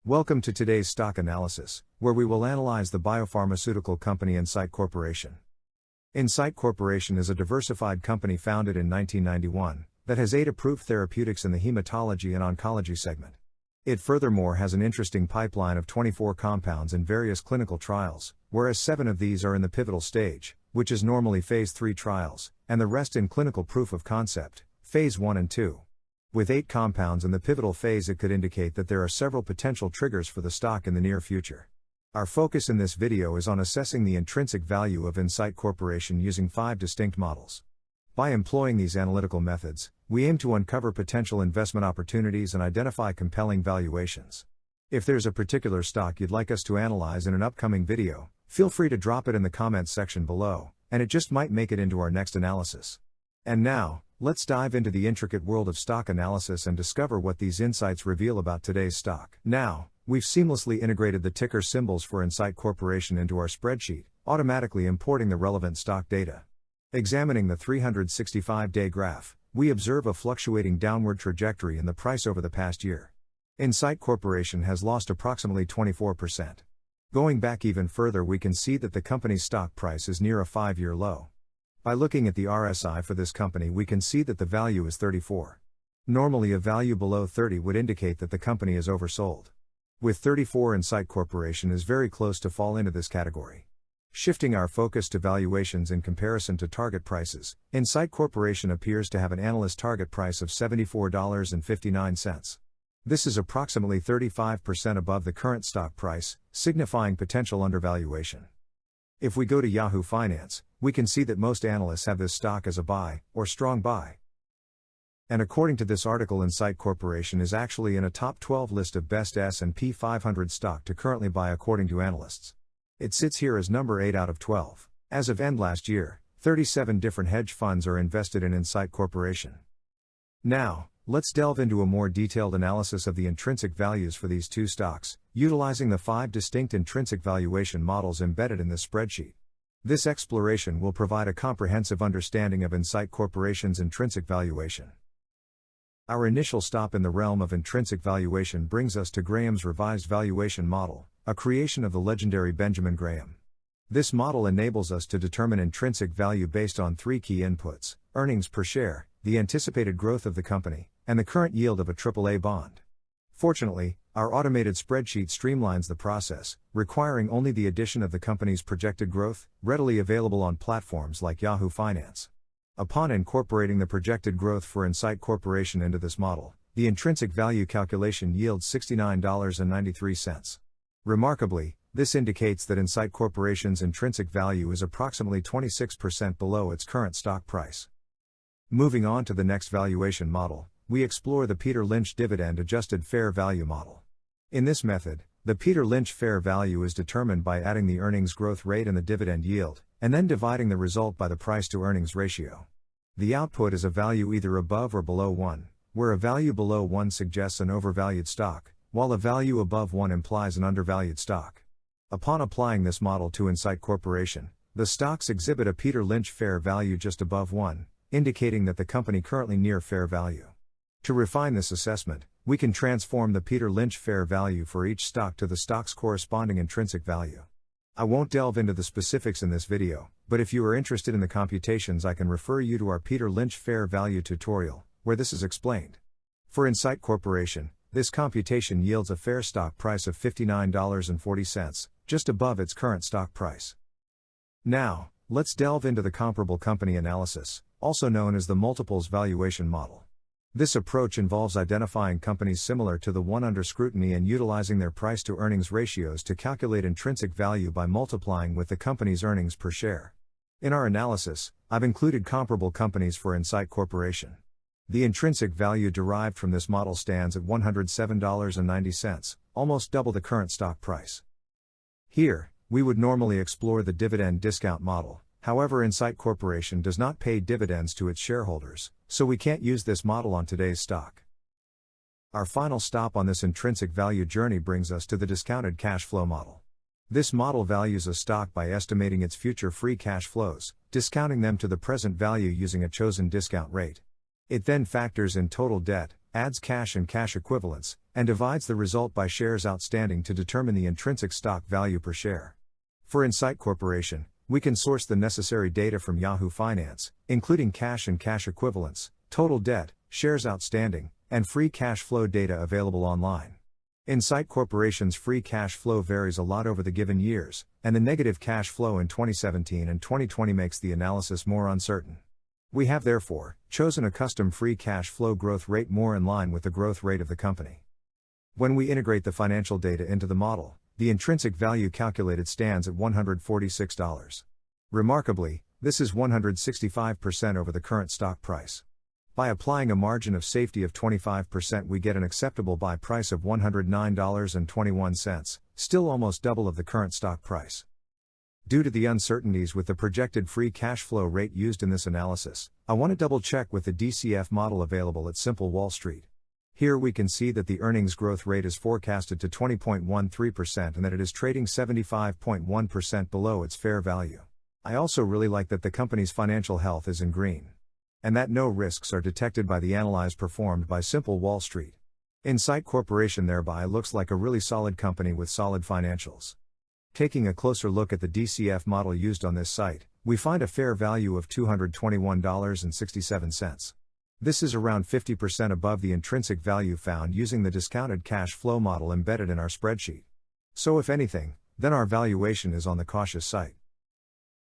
Welcome to today's stock analysis, where we will analyze the biopharmaceutical company Incyte Corporation. Incyte Corporation is a diversified company founded in 1991 that has 8 approved therapeutics in the hematology and oncology segment. It furthermore has an interesting pipeline of 24 compounds in various clinical trials, whereas 7 of these are in the pivotal stage, which is normally phase 3 trials, and the rest in clinical proof of concept, phase 1 and 2. With 8 compounds in the pivotal phase, it could indicate that there are several potential triggers for the stock in the near future. Our focus in this video is on assessing the intrinsic value of Incyte Corporation using 5 distinct models. By employing these analytical methods, we aim to uncover potential investment opportunities and identify compelling valuations. If there's a particular stock you'd like us to analyze in an upcoming video, feel free to drop it in the comments section below, and it just might make it into our next analysis. And now, let's dive into the intricate world of stock analysis and discover what these insights reveal about today's stock. Now, we've seamlessly integrated the ticker symbols for Incyte Corporation into our spreadsheet, automatically importing the relevant stock data. Examining the 365-day graph, we observe a fluctuating downward trajectory in the price over the past year. Incyte Corporation has lost approximately 24%. Going back even further, we can see that the company's stock price is near a 5-year low. By looking at the RSI for this company, we can see that the value is 34. Normally, a value below 30 would indicate that the company is oversold. With 34, Incyte Corporation is very close to fall into this category. Shifting our focus to valuations in comparison to target prices, Incyte Corporation appears to have an analyst target price of $74.59. This is approximately 35% above the current stock price, signifying potential undervaluation. If we go to Yahoo Finance, we can see that most analysts have this stock as a buy, or strong buy. And according to this article, Incyte Corporation is actually in a top 12 list of best S&P 500 stock to currently buy according to analysts. It sits here as number 8 out of 12. As of end last year, 37 different hedge funds are invested in Incyte Corporation. Now, let's delve into a more detailed analysis of the intrinsic values for these two stocks, utilizing the 5 distinct intrinsic valuation models embedded in this spreadsheet. This exploration will provide a comprehensive understanding of Incyte Corporation's intrinsic valuation. Our initial stop in the realm of intrinsic valuation brings us to Graham's revised valuation model, a creation of the legendary Benjamin Graham. This model enables us to determine intrinsic value based on 3 key inputs: earnings per share, the anticipated growth of the company, and the current yield of a AAA bond. Fortunately, our automated spreadsheet streamlines the process, requiring only the addition of the company's projected growth, readily available on platforms like Yahoo Finance. Upon incorporating the projected growth for Incyte Corporation into this model, the intrinsic value calculation yields $69.93. Remarkably, this indicates that Incyte Corporation's intrinsic value is approximately 26% below its current stock price. Moving on to the next valuation model, we explore the Peter Lynch dividend-adjusted fair value model. In this method, the Peter Lynch fair value is determined by adding the earnings growth rate and the dividend yield, and then dividing the result by the price-to-earnings ratio. The output is a value either above or below 1, where a value below 1 suggests an overvalued stock, while a value above 1 implies an undervalued stock. Upon applying this model to Incyte Corporation, the stocks exhibit a Peter Lynch fair value just above 1, indicating that the company currently near fair value. To refine this assessment, we can transform the Peter Lynch fair value for each stock to the stock's corresponding intrinsic value. I won't delve into the specifics in this video, but if you are interested in the computations, I can refer you to our Peter Lynch fair value tutorial, where this is explained. For Incyte Corporation, this computation yields a fair stock price of $59.40, just above its current stock price. Now, let's delve into the comparable company analysis, also known as the multiples valuation model. This approach involves identifying companies similar to the one under scrutiny and utilizing their price-to-earnings ratios to calculate intrinsic value by multiplying with the company's earnings per share. In our analysis, I've included comparable companies for Incyte Corporation. The intrinsic value derived from this model stands at $107.90, almost double the current stock price. Here, we would normally explore the dividend discount model. However, Incyte Corporation does not pay dividends to its shareholders, so we can't use this model on today's stock. Our final stop on this intrinsic value journey brings us to the discounted cash flow model. This model values a stock by estimating its future free cash flows, discounting them to the present value using a chosen discount rate. It then factors in total debt, adds cash and cash equivalents, and divides the result by shares outstanding to determine the intrinsic stock value per share. For Incyte Corporation, we can source the necessary data from Yahoo Finance, including cash and cash equivalents, total debt, shares outstanding, and free cash flow data available online. Incyte Corporation's free cash flow varies a lot over the given years, and the negative cash flow in 2017 and 2020 makes the analysis more uncertain. We have therefore chosen a custom free cash flow growth rate more in line with the growth rate of the company. When we integrate the financial data into the model, the intrinsic value calculated stands at $146. Remarkably, this is 165% over the current stock price. By applying a margin of safety of 25%, we get an acceptable buy price of $109.21, still almost double of the current stock price. Due to the uncertainties with the projected free cash flow rate used in this analysis, I want to double check with the DCF model available at Simple Wall Street. Here we can see that the earnings growth rate is forecasted to 20.13% and that it is trading 75.1% below its fair value. I also really like that the company's financial health is in green, and that no risks are detected by the analysis performed by Simple Wall Street. Incyte Corporation thereby looks like a really solid company with solid financials. Taking a closer look at the DCF model used on this site, we find a fair value of $221.67. This is around 50% above the intrinsic value found using the discounted cash flow model embedded in our spreadsheet. So if anything, then our valuation is on the cautious side.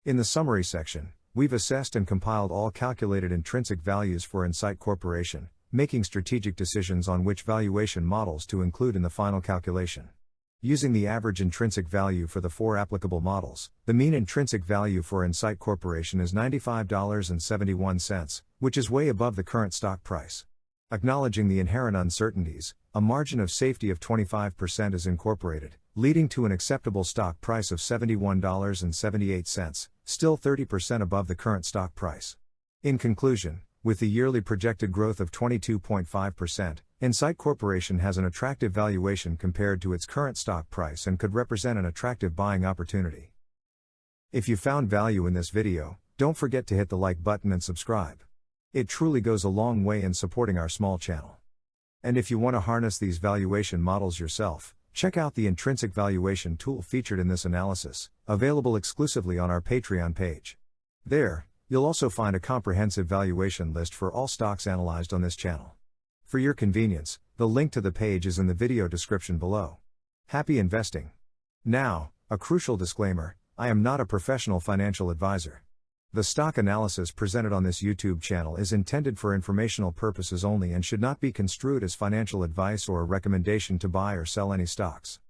In the summary section, we've assessed and compiled all calculated intrinsic values for Incyte Corporation, making strategic decisions on which valuation models to include in the final calculation. Using the average intrinsic value for the 4 applicable models, the mean intrinsic value for Incyte Corporation is $95.71, which is way above the current stock price. Acknowledging the inherent uncertainties, a margin of safety of 25% is incorporated, leading to an acceptable stock price of $71.78, still 30% above the current stock price. In conclusion, with the yearly projected growth of 22.5%, Incyte Corporation has an attractive valuation compared to its current stock price and could represent an attractive buying opportunity. If you found value in this video, don't forget to hit the like button and subscribe. It truly goes a long way in supporting our small channel. And if you want to harness these valuation models yourself, check out the intrinsic valuation tool featured in this analysis, available exclusively on our Patreon page. There, you'll also find a comprehensive valuation list for all stocks analyzed on this channel. For your convenience, the link to the page is in the video description below. Happy investing! Now, a crucial disclaimer: I am not a professional financial advisor. The stock analysis presented on this YouTube channel is intended for informational purposes only and should not be construed as financial advice or a recommendation to buy or sell any stocks.